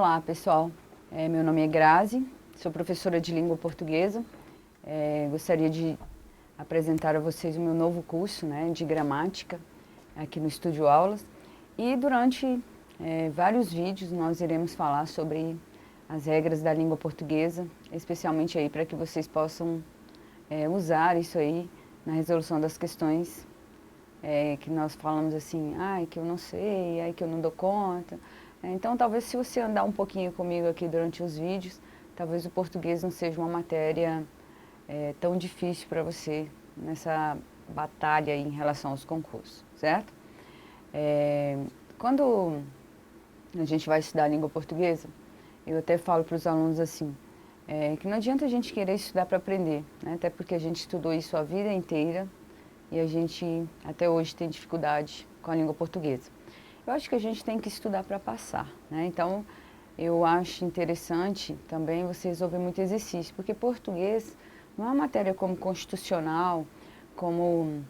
Olá, pessoal. Meu nome é Grazi, sou professora de língua portuguesa. Gostaria de apresentar a vocês o meu novo curso, né, de gramática aqui no Estúdio Aulas. E durante vários vídeos nós iremos falar sobre as regras da língua portuguesa, especialmente aí para que vocês possam usar isso aí na resolução das questões que nós falamos assim, ai, que eu não sei, ai, que eu não dou conta. Então, talvez se você andar um pouquinho comigo aqui durante os vídeos, talvez o português não seja uma matéria tão difícil para você nessa batalha em relação aos concursos, certo? Quando a gente vai estudar a língua portuguesa, eu até falo para os alunos assim, que não adianta a gente querer estudar para aprender, né? Até porque a gente estudou isso a vida inteira e a gente até hoje tem dificuldade com a língua portuguesa. Eu acho que a gente tem que estudar para passar, né? Então, eu acho interessante também você resolver muito exercício, porque português não é uma matéria como constitucional, como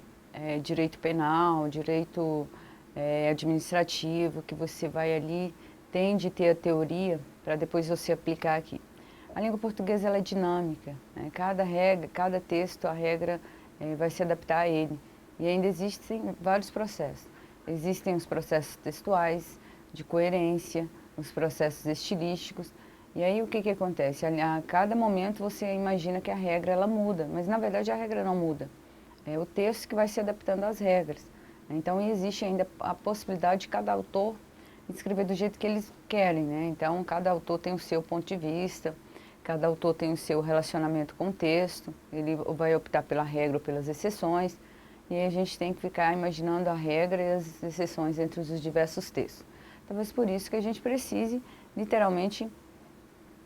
direito penal, direito administrativo, que você vai ali, tem de ter a teoria para depois você aplicar aqui. A língua portuguesa ela é dinâmica, né? Cada regra, cada texto, a regra vai se adaptar a ele. E ainda existem vários processos. Existem os processos textuais, de coerência, os processos estilísticos. E aí o que acontece? A cada momento você imagina que a regra ela muda, mas na verdade a regra não muda. É o texto que vai se adaptando às regras. Então existe ainda a possibilidade de cada autor escrever do jeito que eles querem, né? Então cada autor tem o seu ponto de vista, cada autor tem o seu relacionamento com o texto, ele vai optar pela regra ou pelas exceções. E aí a gente tem que ficar imaginando a regra e as exceções entre os diversos textos. Talvez por isso que a gente precise, literalmente,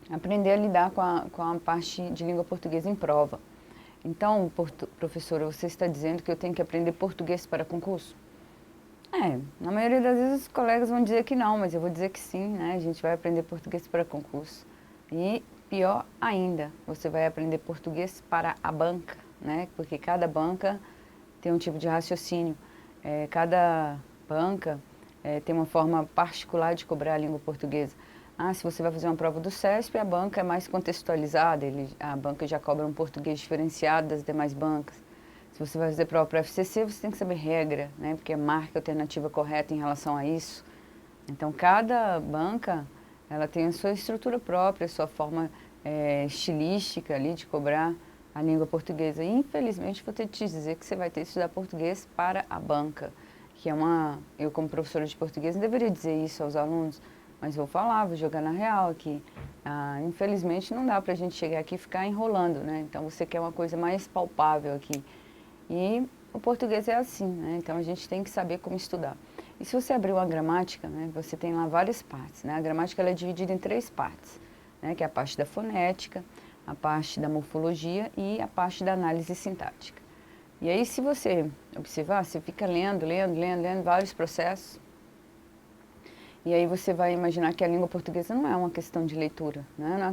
aprender a lidar com a parte de língua portuguesa em prova. Então, professora, você está dizendo que eu tenho que aprender português para concurso? Na maioria das vezes os colegas vão dizer que não, mas eu vou dizer que sim, né? A gente vai aprender português para concurso. E pior ainda, você vai aprender português para a banca, né? Porque cada banca tem um tipo de raciocínio. Cada banca tem uma forma particular de cobrar a língua portuguesa. Se você vai fazer uma prova do CESP, a banca é mais contextualizada, a banca já cobra um português diferenciado das demais bancas. Se você vai fazer prova para a FCC, você tem que saber regra, né? Porque marca a alternativa correta em relação a isso. Então, cada banca ela tem a sua estrutura própria, a sua forma estilística ali de cobrar a língua portuguesa. E, infelizmente, vou ter que te dizer que você vai ter que estudar português para a banca, que é eu como professora de português não deveria dizer isso aos alunos, mas vou falar, vou jogar na real aqui. Infelizmente, não dá para a gente chegar aqui e ficar enrolando, né? Então, você quer uma coisa mais palpável aqui. E o português é assim, né? Então, a gente tem que saber como estudar. E se você abrir uma gramática, né, você tem lá várias partes, né? A gramática ela é dividida em 3 partes, né? Que é a parte da fonética, a parte da morfologia e a parte da análise sintática. E aí, se você observar, você fica lendo vários processos, e aí você vai imaginar que a língua portuguesa não é uma questão de leitura, né? Não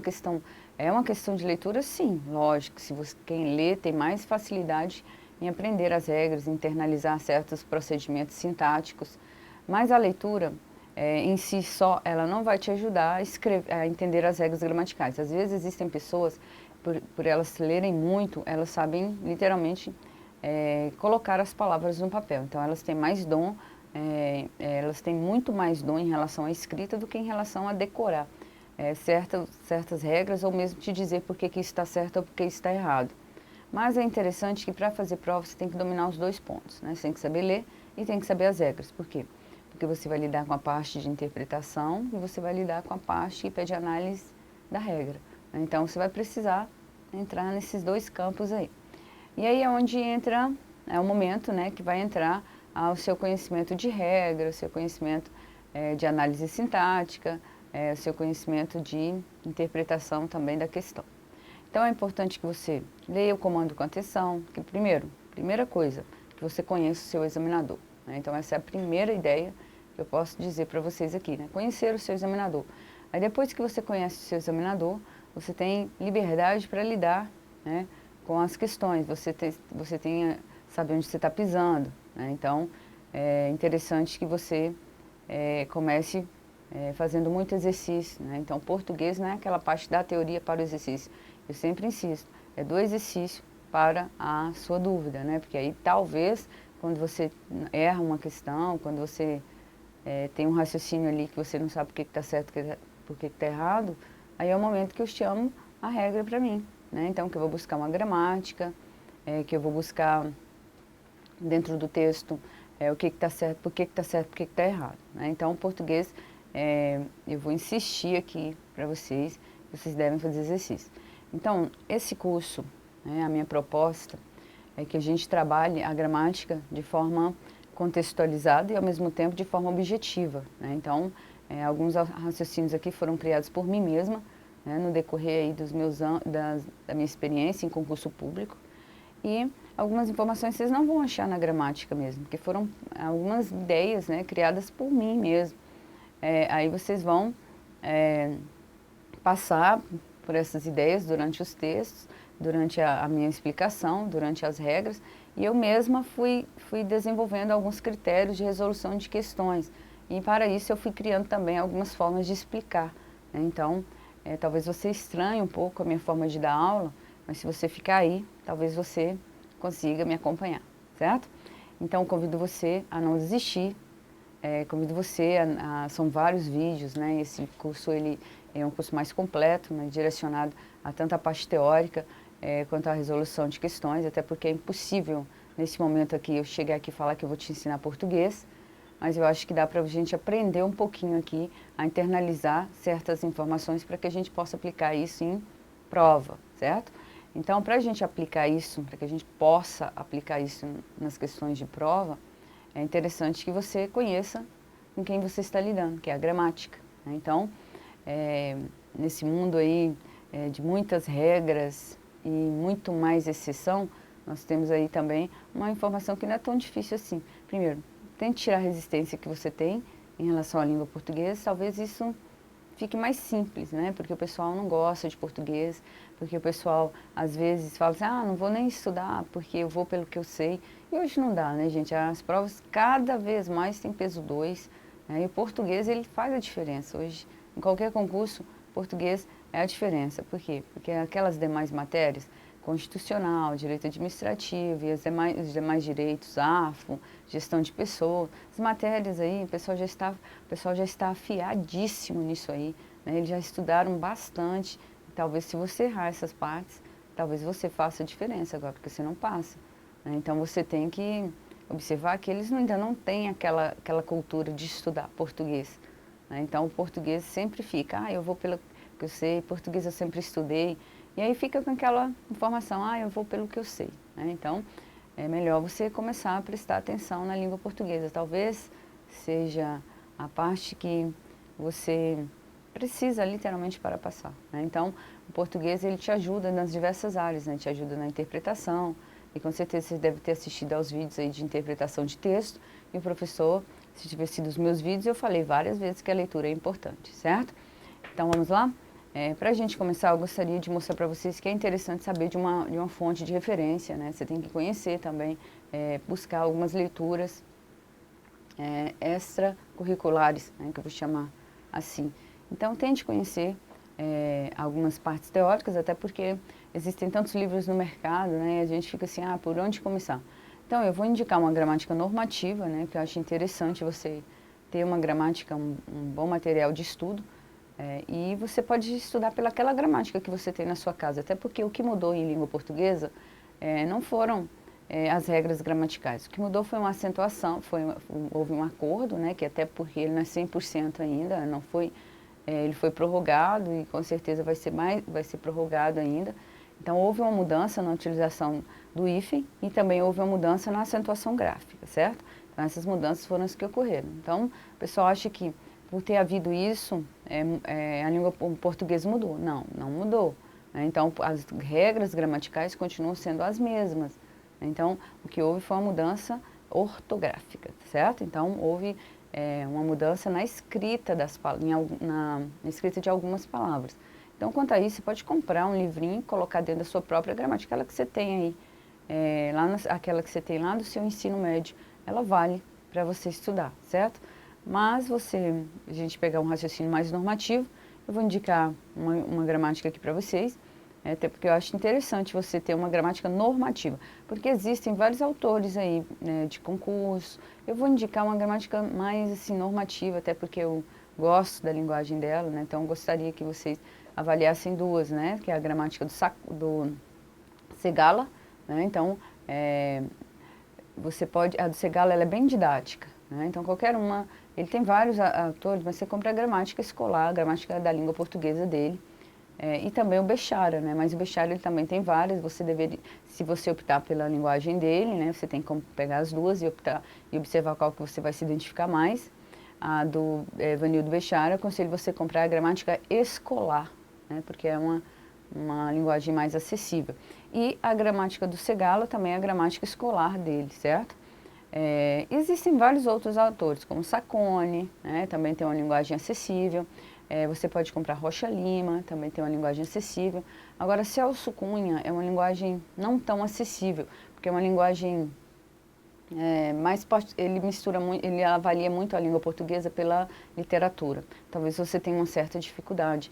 é uma questão de leitura, sim, lógico. Quem lê tem mais facilidade em aprender as regras, internalizar certos procedimentos sintáticos, mas a leitura em si só, ela não vai te ajudar a entender as regras gramaticais. Às vezes existem pessoas, por elas lerem muito, elas sabem literalmente colocar as palavras no papel. Então elas têm mais dom, elas têm muito mais dom em relação à escrita do que em relação a decorar certas regras ou mesmo te dizer por que isso está certo ou por que isso está errado. Mas é interessante que para fazer prova você tem que dominar os 2 pontos, né? Você tem que saber ler e tem que saber as regras. Por quê? Porque você vai lidar com a parte de interpretação e você vai lidar com a parte que pede análise da regra. Então você vai precisar entrar nesses 2 campos aí. E aí é onde entra, é o momento, né, que vai entrar o seu conhecimento de regra, o seu conhecimento de análise sintática, o seu conhecimento de interpretação também da questão. Então é importante que você leia o comando com atenção, que primeira coisa, que você conheça o seu examinador, né? Então essa é a primeira ideia que eu posso dizer para vocês aqui, né? Conhecer o seu examinador. Aí depois que você conhece o seu examinador, você tem liberdade para lidar, né, com as questões, você tem saber onde você está pisando, né? Então é interessante que você comece fazendo muito exercício, né? Então, português não é aquela parte da teoria para o exercício. Eu sempre insisto, é do exercício para a sua dúvida, né? Porque aí talvez, quando você erra uma questão, quando você tem um raciocínio ali que você não sabe por que está certo, por que está errado, aí é o momento que eu chamo a regra para mim, né? Então, que eu vou buscar uma gramática, que eu vou buscar dentro do texto o que está certo, por que está certo, por que está errado, né? Então, o português, eu vou insistir aqui para vocês, vocês devem fazer exercício. Então, esse curso, né, a minha proposta é que a gente trabalhe a gramática de forma contextualizada e, ao mesmo tempo, de forma objetiva, né? Então, alguns raciocínios aqui foram criados por mim mesma, né, no decorrer aí dos meus da minha experiência em concurso público. E algumas informações vocês não vão achar na gramática mesmo, porque foram algumas ideias, né, criadas por mim mesmo. Aí vocês vão passar por essas ideias durante os textos, durante a minha explicação, durante as regras, e eu mesma fui desenvolvendo alguns critérios de resolução de questões. E para isso eu fui criando também algumas formas de explicar, né? Então, talvez você estranhe um pouco a minha forma de dar aula, mas se você ficar aí, talvez você consiga me acompanhar, certo? Então, convido você a não desistir, convido você são vários vídeos, né? Esse curso ele é um curso mais completo, né? Direcionado a tanto a parte teórica quanto a resolução de questões, até porque é impossível nesse momento aqui eu chegar aqui e falar que eu vou te ensinar português, mas eu acho que dá para a gente aprender um pouquinho aqui a internalizar certas informações para que a gente possa aplicar isso em prova, certo? Então, para a gente aplicar isso, para que a gente possa aplicar isso nas questões de prova, é interessante que você conheça com quem você está lidando, que é a gramática, né? Então, nesse mundo aí de muitas regras e muito mais exceção, nós temos aí também uma informação que não é tão difícil assim. Primeiro, tente tirar a resistência que você tem em relação à língua portuguesa, talvez isso fique mais simples, né? Porque o pessoal não gosta de português, porque o pessoal às vezes fala assim, não vou nem estudar porque eu vou pelo que eu sei. E hoje não dá, né, gente? As provas cada vez mais têm peso 2, né? E o português, ele faz a diferença. Hoje, em qualquer concurso, português é a diferença. Por quê? Porque aquelas demais matérias, constitucional, direito administrativo e os demais direitos, AFO, gestão de pessoas, as matérias aí, o pessoal já está afiadíssimo nisso aí, né? Eles já estudaram bastante. Talvez se você errar essas partes, talvez você faça a diferença agora, porque você não passa, né? Então você tem que observar que eles ainda não têm aquela cultura de estudar português, né? Então o português sempre fica, eu vou pelo que eu sei, português eu sempre estudei, e aí fica com aquela informação, eu vou pelo que eu sei, né? Então é melhor você começar a prestar atenção na língua portuguesa. Talvez seja a parte que você precisa literalmente para passar, né? Então, o português ele te ajuda nas diversas áreas, né? Te ajuda na interpretação, e com certeza você deve ter assistido aos vídeos aí de interpretação de texto, e o professor, se tiver sido os meus vídeos, eu falei várias vezes que a leitura é importante, certo? Então, vamos lá? Para a gente começar, eu gostaria de mostrar para vocês que é interessante saber de uma fonte de referência, né? Você tem que conhecer também, buscar algumas leituras extracurriculares, né? Que eu vou chamar assim. Então, tente conhecer algumas partes teóricas, até porque existem tantos livros no mercado, né? E a gente fica assim, por onde começar? Então, eu vou indicar uma gramática normativa, né? Que eu acho interessante você ter uma gramática, um bom material de estudo. E você pode estudar pelaquela gramática que você tem na sua casa, até porque o que mudou em língua portuguesa não foram as regras gramaticais. O que mudou foi uma acentuação, houve um acordo, né, que até porque ele não é 100% ainda, não foi, ele foi prorrogado e com certeza vai ser prorrogado ainda. Então houve uma mudança na utilização do hífen e também houve uma mudança na acentuação gráfica, certo? Então essas mudanças foram as que ocorreram. Então o pessoal acha que por ter havido isso, a língua portuguesa mudou. Não, não mudou, né? Então, as regras gramaticais continuam sendo as mesmas. Então, o que houve foi uma mudança ortográfica, certo? Então, houve uma mudança na escrita, na escrita de algumas palavras. Então, quanto a isso, você pode comprar um livrinho e colocar dentro da sua própria gramática, aquela que você tem aí, aquela que você tem lá do seu ensino médio, ela vale para você estudar, certo? Mas a gente pegar um raciocínio mais normativo, eu vou indicar uma gramática aqui para vocês, até porque eu acho interessante você ter uma gramática normativa, porque existem vários autores aí, né, de concurso. Eu vou indicar uma gramática mais assim normativa, até porque eu gosto da linguagem dela, né, então eu gostaria que vocês avaliassem duas, né, que é a gramática do Segala, né, então você pode, a do Segala ela é bem didática, né, então qualquer uma, ele tem vários autores, mas você compra a gramática escolar, a gramática da língua portuguesa dele. E também o Bechara, né? Mas o Bechara ele também tem várias, você deveria, se você optar pela linguagem dele, né? Você tem como pegar as duas e optar e observar qual que você vai se identificar mais. A do Vanildo Bechara, aconselho você comprar a gramática escolar, né? Porque é uma linguagem mais acessível. E a gramática do Segala também é a gramática escolar dele, certo? Existem vários outros autores, como Sacconi, né? Também tem uma linguagem acessível. Você pode comprar Rocha Lima, também tem uma linguagem acessível. Agora, Celso Cunha é uma linguagem não tão acessível, porque é uma linguagem ele mistura muito, ele avalia muito a língua portuguesa pela literatura. Talvez você tenha uma certa dificuldade.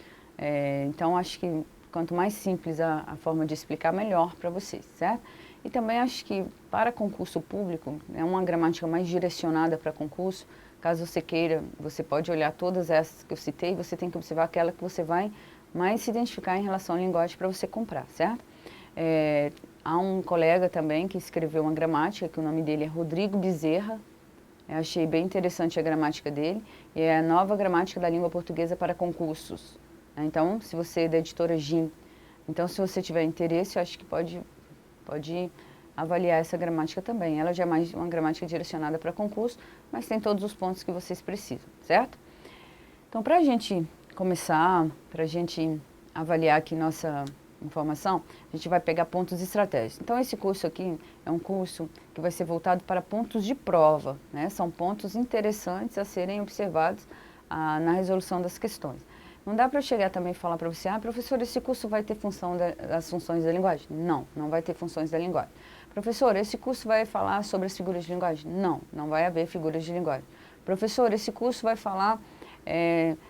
Então, acho que quanto mais simples a forma de explicar, melhor para vocês, certo? E também acho que para concurso público, é uma gramática mais direcionada para concurso. Caso você queira, você pode olhar todas essas que eu citei, você tem que observar aquela que você vai mais se identificar em relação à linguagem para você comprar, certo? Há um colega também que escreveu uma gramática, que o nome dele é Rodrigo Bezerra. Eu achei bem interessante a gramática dele, e é a nova gramática da língua portuguesa para concursos. Então, se você é da editora GIM, então se você tiver interesse, eu acho que pode avaliar essa gramática também. Ela já é mais uma gramática direcionada para concurso, mas tem todos os pontos que vocês precisam, certo? Então, para a gente começar, para a gente avaliar aqui nossa informação, a gente vai pegar pontos estratégicos. Então, esse curso aqui é um curso que vai ser voltado para pontos de prova, né? São pontos interessantes a serem observados na resolução das questões. Não dá para eu chegar também e falar para você, professor, esse curso vai ter as funções da linguagem? Não, não vai ter funções da linguagem. Professor, esse curso vai falar sobre as figuras de linguagem? Não, não vai haver figuras de linguagem. Professor, esse curso vai falar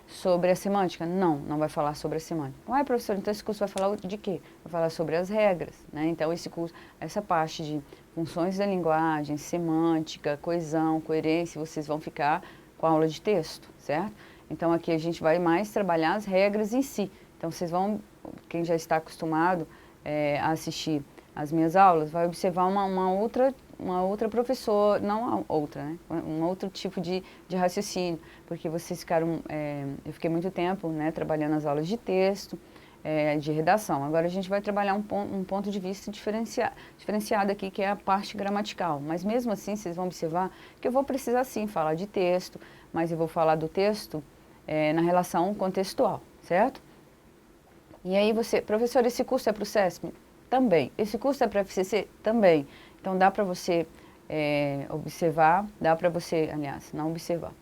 sobre a semântica? Não, não vai falar sobre a semântica. Professor, então esse curso vai falar de quê? Vai falar sobre as regras, né? Então esse curso, essa parte de funções da linguagem, semântica, coesão, coerência, vocês vão ficar com a aula de texto, certo? Então aqui a gente vai mais trabalhar as regras em si. Então vocês vão, quem já está acostumado a assistir as minhas aulas, vai observar uma outra professora, não outra, né? Um outro tipo de raciocínio, porque vocês ficaram, eu fiquei muito tempo, né, trabalhando as aulas de texto, de redação. Agora a gente vai trabalhar um ponto de vista diferenciado aqui, que é a parte gramatical. Mas mesmo assim, vocês vão observar que eu vou precisar sim falar de texto, mas eu vou falar do texto na relação contextual, certo? E aí professor, esse curso é para o SESP? Também. Esse curso é para a FCC? Também. Então dá para você observar, não observar,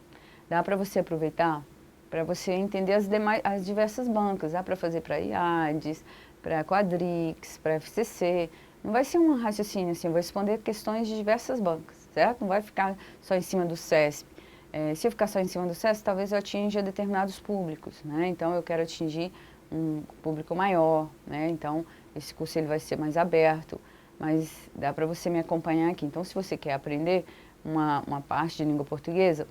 dá para você aproveitar para você entender as diversas bancas. Dá para fazer para IADES, para Quadrix, para FCC. Não vai ser um raciocínio assim, eu vou responder questões de diversas bancas, certo? Não vai ficar só em cima do SESP. Se eu ficar só em cima do SESP, talvez eu atinja determinados públicos, né? Então eu quero atingir um público maior, né? Então esse curso ele vai ser mais aberto, mas dá para você me acompanhar aqui. Então se você quer aprender uma parte de língua portuguesa,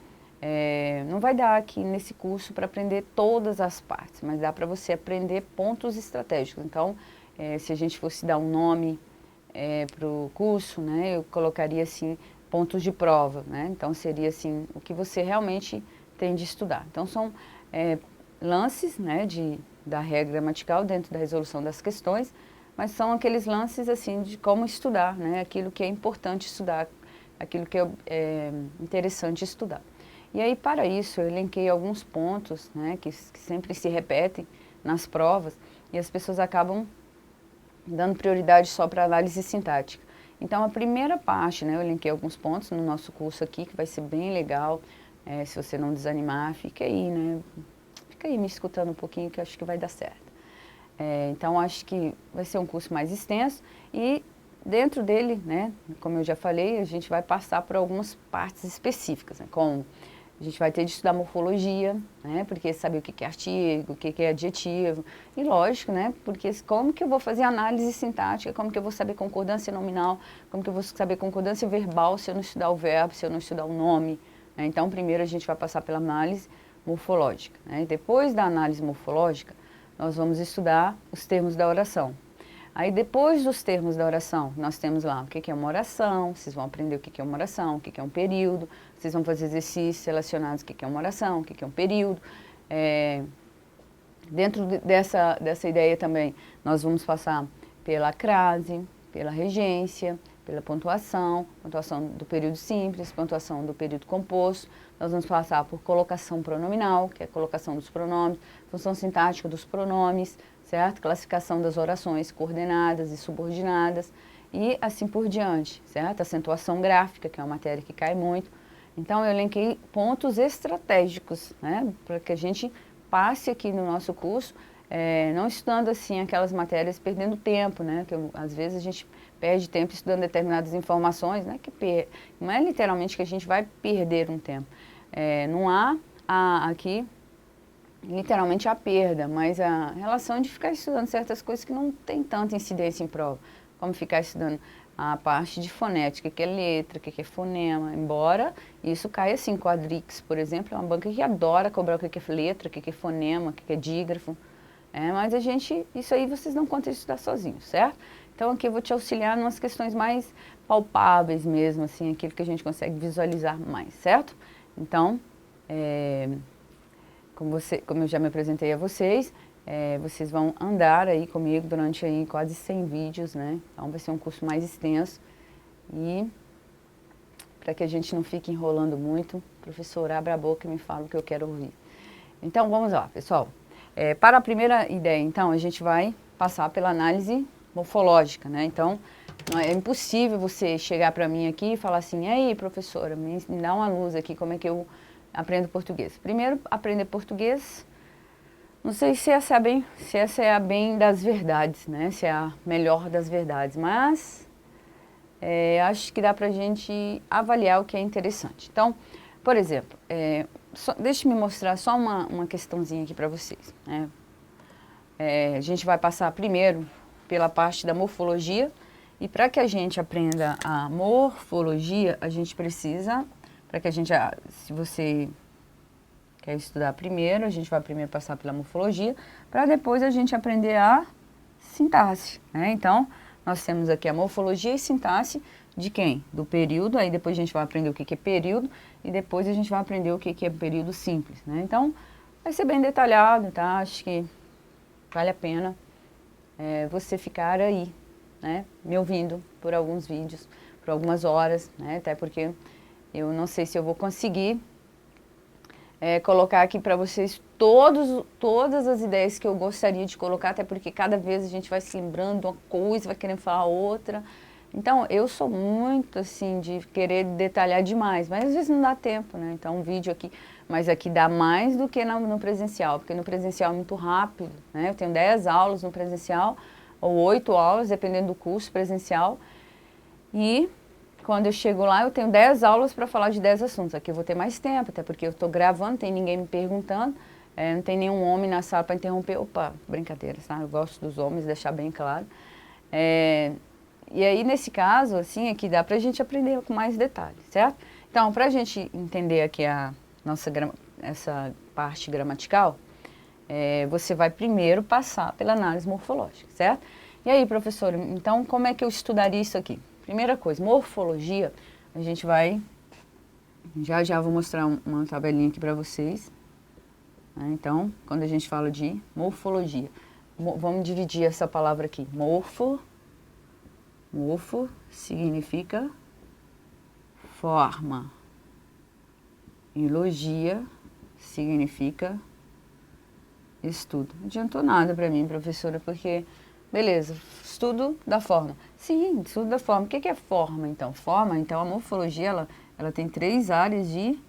não vai dar aqui nesse curso para aprender todas as partes, mas dá para você aprender pontos estratégicos. Então se a gente fosse dar um nome para o curso, né, eu colocaria assim, pontos de prova, né? Então seria assim, o que você realmente tem de estudar. Então são lances, né, da regra gramatical dentro da resolução das questões, mas são aqueles lances assim de como estudar, né? Aquilo que é importante estudar, aquilo que é interessante estudar. E aí para isso eu elenquei alguns pontos, né, que sempre se repetem nas provas e as pessoas acabam dando prioridade só para análise sintática. Então, a primeira parte, né, eu elenquei alguns pontos no nosso curso aqui, que vai ser bem legal. Se você não desanimar, fica aí, né? Fica aí me escutando um pouquinho, que eu acho que vai dar certo. Então, acho que vai ser um curso mais extenso e dentro dele, né, como eu já falei, a gente vai passar por algumas partes específicas, né, como A gente vai ter de estudar morfologia, né? Porque saber o que é artigo, o que é adjetivo. E lógico, né? Porque como que eu vou fazer análise sintática, como que eu vou saber concordância nominal, como que eu vou saber concordância verbal se eu não estudar o verbo, se eu não estudar o nome. Né? Então, primeiro a gente vai passar pela análise morfológica. Né? E depois da análise morfológica, nós vamos estudar os termos da oração. Aí depois dos termos da oração, nós temos lá o que é uma oração, vocês vão aprender o que é uma oração, o que é um período, vocês vão fazer exercícios relacionados ao que é uma oração, o que é um período. Dentro dessa ideia também, nós vamos passar pela crase, pela regência, pela pontuação do período simples, pontuação do período composto. Nós vamos passar por colocação pronominal, que é a colocação dos pronomes, função sintática dos pronomes, certo? Classificação das orações coordenadas e subordinadas e assim por diante, certo? Acentuação gráfica, que é uma matéria que cai muito. Então, eu elenquei pontos estratégicos, né? Para que a gente passe aqui no nosso curso, não estudando assim aquelas matérias perdendo tempo, né? Que às vezes a gente perde tempo estudando determinadas informações, né? Não é literalmente que a gente vai perder um tempo. Não há aqui literalmente a perda, mas a relação de ficar estudando certas coisas que não tem tanta incidência em prova, como ficar estudando a parte de fonética, que é letra, que é fonema, embora isso caia assim, Quadrix, por exemplo, é uma banca que adora cobrar o que é letra, o que é fonema, o que é dígrafo, mas isso aí vocês não contam estudar sozinhos, certo? Então aqui eu vou te auxiliar em umas questões mais palpáveis mesmo, assim, aquilo que a gente consegue visualizar mais, certo? Então, como eu já me apresentei a vocês, vocês vão andar aí comigo durante aí quase 100 vídeos, né? Então vai ser um curso mais extenso e para que a gente não fique enrolando muito, professor, abra a boca e me fala o que eu quero ouvir. Então vamos lá, pessoal. Para a primeira ideia, então, a gente vai passar pela análise morfológica, né? Então, é impossível você chegar para mim aqui e falar assim, e aí, professora, me dá uma luz aqui, como é que eu aprendo português. Primeiro, aprender português, não sei se essa é a bem das verdades, né? Se é a melhor das verdades, mas acho que dá pra gente avaliar o que é interessante. Então, por exemplo, deixa eu me mostrar só uma questãozinha aqui para vocês. Né? A gente vai passar primeiro pela parte da morfologia, e para que a gente aprenda a morfologia, a gente precisa, se você quer estudar primeiro, a gente vai primeiro passar pela morfologia, para depois a gente aprender a sintaxe. Né? Então, nós temos aqui a morfologia e sintaxe de quem? Do período, aí depois a gente vai aprender o que é período, e depois a gente vai aprender o que é período simples. Né? Então, vai ser bem detalhado, tá? Acho que vale a pena você ficar aí, né? Me ouvindo por alguns vídeos, por algumas horas, né? Até porque eu não sei se eu vou conseguir colocar aqui para vocês todas as ideias que eu gostaria de colocar, até porque cada vez a gente vai se lembrando uma coisa, vai querendo falar outra. Então, eu sou muito, assim, de querer detalhar demais, mas às vezes não dá tempo, né? Então, um vídeo aqui, mas aqui dá mais do que no presencial, porque no presencial é muito rápido, né? Eu tenho 10 aulas no presencial, ou 8 aulas, dependendo do curso presencial, e quando eu chego lá, eu tenho 10 aulas para falar de 10 assuntos. Aqui eu vou ter mais tempo, até porque eu estou gravando, não tem ninguém me perguntando, não tem nenhum homem na sala para interromper. Opa, brincadeira, sabe? Eu gosto dos homens, deixar bem claro. E aí, nesse caso, assim, aqui dá para a gente aprender com mais detalhes, certo? Então, para a gente entender aqui essa parte gramatical, você vai primeiro passar pela análise morfológica, certo? E aí, professora, então como é que eu estudaria isso aqui? Primeira coisa, morfologia, a gente vai, já vou mostrar uma tabelinha aqui para vocês. Né? Então, quando a gente fala de morfologia, vamos dividir essa palavra aqui. Morfo significa forma. E logia significa estudo. Não adiantou nada para mim, professora, porque, beleza, estudo da forma. Sim, estudo da forma. O que é forma, então? Forma, então, a morfologia, ela tem 3 áreas de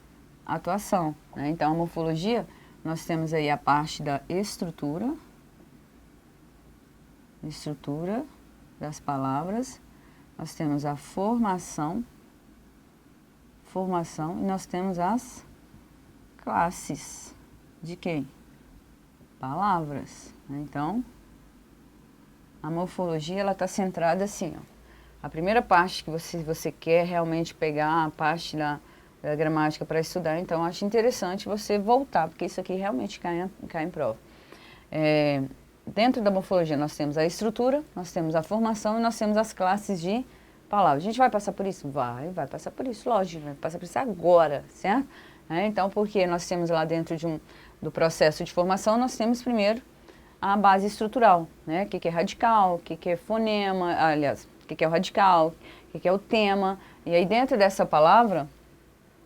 atuação. Né? Então, a morfologia, nós temos aí a parte da estrutura das palavras, nós temos a formação, e nós temos as classes de quem? Palavras. Então, a morfologia ela está centrada assim, ó. A primeira parte que você quer realmente pegar a parte da gramática para estudar, então acho interessante você voltar, porque isso aqui realmente cai em prova. Dentro da morfologia nós temos a estrutura, nós temos a formação e nós temos as classes de palavras. A gente vai passar por isso? Vai passar por isso, lógico, vai passar por isso agora, certo? Então, porque nós temos lá dentro do processo de formação, nós temos primeiro a base estrutural, né? O que é radical, o que é fonema, aliás, o que é o radical, o que é o tema. E aí dentro dessa palavra,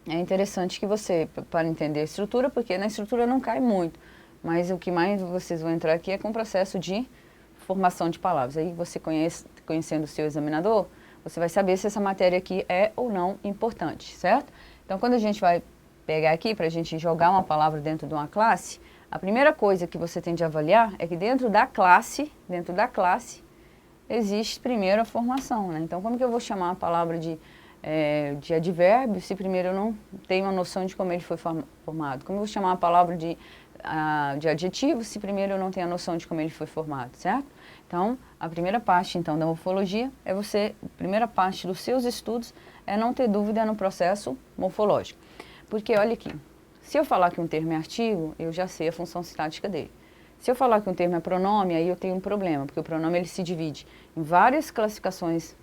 é interessante que você, para entender a estrutura, porque na estrutura não cai muito, mas o que mais vocês vão entrar aqui é com o processo de formação de palavras. Aí você conhecendo o seu examinador, você vai saber se essa matéria aqui é ou não importante, certo? Então quando a gente vai pegar aqui para a gente jogar uma palavra dentro de uma classe, a primeira coisa que você tem de avaliar é que dentro da classe, existe primeiro a formação, né? Então, como que eu vou chamar a palavra de advérbio se primeiro eu não tenho uma noção de como ele foi formado? Como eu vou chamar a palavra de adjetivo se primeiro eu não tenho a noção de como ele foi formado, certo? Então, a primeira parte, então, da morfologia é a primeira parte dos seus estudos é não ter dúvida no processo morfológico. Porque, olha aqui, se eu falar que um termo é artigo, eu já sei a função sintática dele. Se eu falar que um termo é pronome, aí eu tenho um problema, porque o pronome ele se divide em várias classificações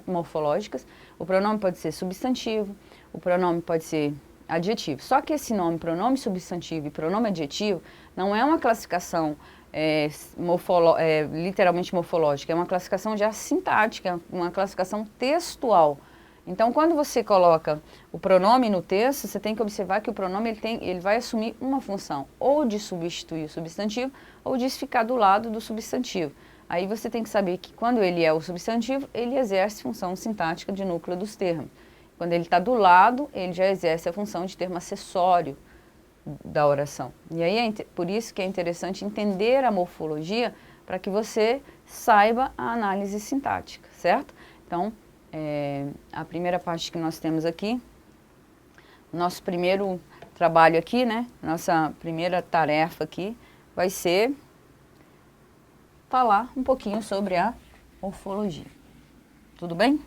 morfológicas. O pronome pode ser substantivo, o pronome pode ser adjetivo. Só que esse nome, pronome substantivo e pronome adjetivo, não é uma classificação literalmente morfológica, é uma classificação já sintática, uma classificação textual. Então, quando você coloca o pronome no texto, você tem que observar que o pronome ele vai assumir uma função, ou de substituir o substantivo, ou de ficar do lado do substantivo. Aí você tem que saber que quando ele é o substantivo, ele exerce função sintática de núcleo dos termos. Quando ele está do lado, ele já exerce a função de termo acessório da oração. E aí é por isso que é interessante entender a morfologia para que você saiba a análise sintática, certo? Então, a primeira parte que nós temos aqui, nosso primeiro trabalho aqui, né? Nossa primeira tarefa aqui vai ser falar um pouquinho sobre a morfologia. Tudo bem?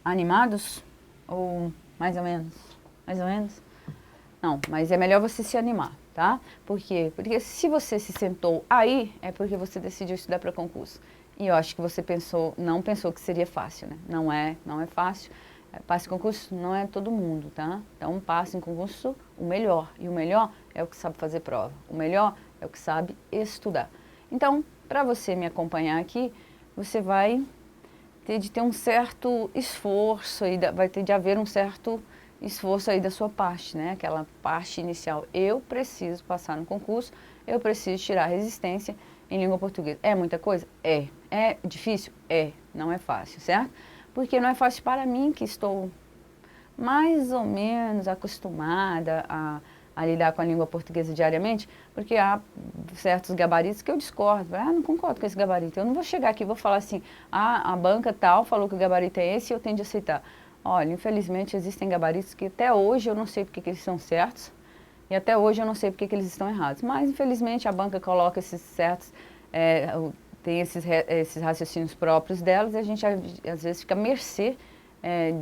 Animados? Ou mais ou menos? Mais ou menos? Não, mas é melhor você se animar, tá? Por quê? Porque se você se sentou aí, é porque você decidiu estudar para concurso. E eu acho que você não pensou que seria fácil, né? Não é fácil. Passe em concurso não é todo mundo, tá? Então, passe em concurso o melhor. E o melhor é o que sabe fazer prova. O melhor é o que sabe estudar. Então, para você me acompanhar aqui, você vai ter de ter um certo esforço, vai ter de haver um certo esforço aí da sua parte, né? Aquela parte inicial. Eu preciso passar no concurso, eu preciso tirar a resistência em língua portuguesa. É muita coisa? É. É difícil? É. Não é fácil, certo? Porque não é fácil para mim, que estou mais ou menos acostumada a lidar com a língua portuguesa diariamente, porque há certos gabaritos que eu discordo. Não concordo com esse gabarito. Eu não vou chegar aqui e vou falar assim, a banca tal falou que o gabarito é esse e eu tenho de aceitar. Olha, infelizmente existem gabaritos que até hoje eu não sei porque que eles são certos e até hoje eu não sei porque que eles estão errados. Mas, infelizmente, a banca coloca esses certos, tem esses raciocínios próprios delas e a gente, às vezes, fica à mercê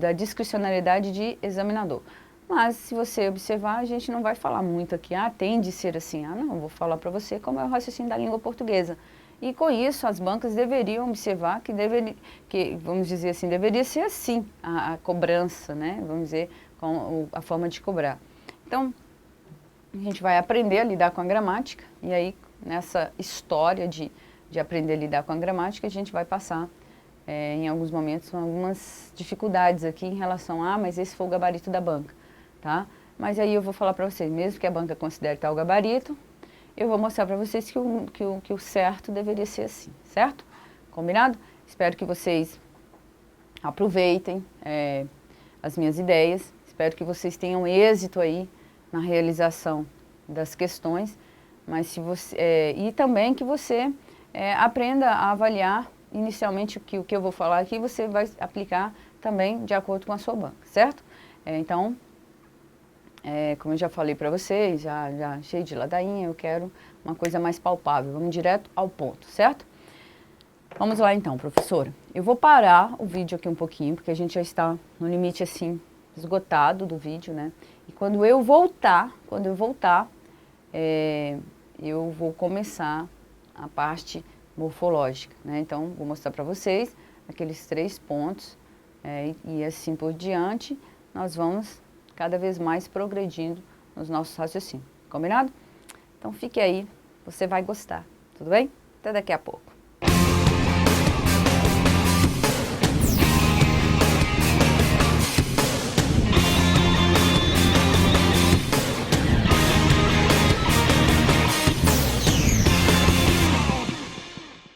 da discricionalidade de examinador. Mas, se você observar, a gente não vai falar muito aqui, tem de ser assim. Não, eu vou falar para você como é o raciocínio da língua portuguesa. E, com isso, as bancas deveriam observar que vamos dizer assim, deveria ser assim a cobrança, né? Vamos dizer, a forma de cobrar. Então, a gente vai aprender a lidar com a gramática, e aí, nessa história de aprender a lidar com a gramática, a gente vai passar, em alguns momentos, algumas dificuldades aqui em relação mas esse foi o gabarito da banca, tá? Mas aí eu vou falar para vocês, mesmo que a banca considere tal gabarito, eu vou mostrar para vocês que o certo deveria ser assim, certo? Combinado? Espero que vocês aproveitem as minhas ideias, espero que vocês tenham êxito aí na realização das questões, mas e também que você aprenda a avaliar inicialmente o que eu vou falar aqui, você vai aplicar também de acordo com a sua banca, certo? Então, como eu já falei para vocês, já cheio de ladainha, eu quero uma coisa mais palpável. Vamos direto ao ponto, certo? Vamos lá então, professora. Eu vou parar o vídeo aqui um pouquinho, porque a gente já está no limite, assim, esgotado do vídeo, né? E quando eu voltar, eu vou começar a parte morfológica, né? Então, vou mostrar para vocês aqueles 3 pontos, e assim por diante, nós vamos cada vez mais progredindo nos nossos raciocínios. Combinado? Então, fique aí, você vai gostar, tudo bem? Até daqui a pouco.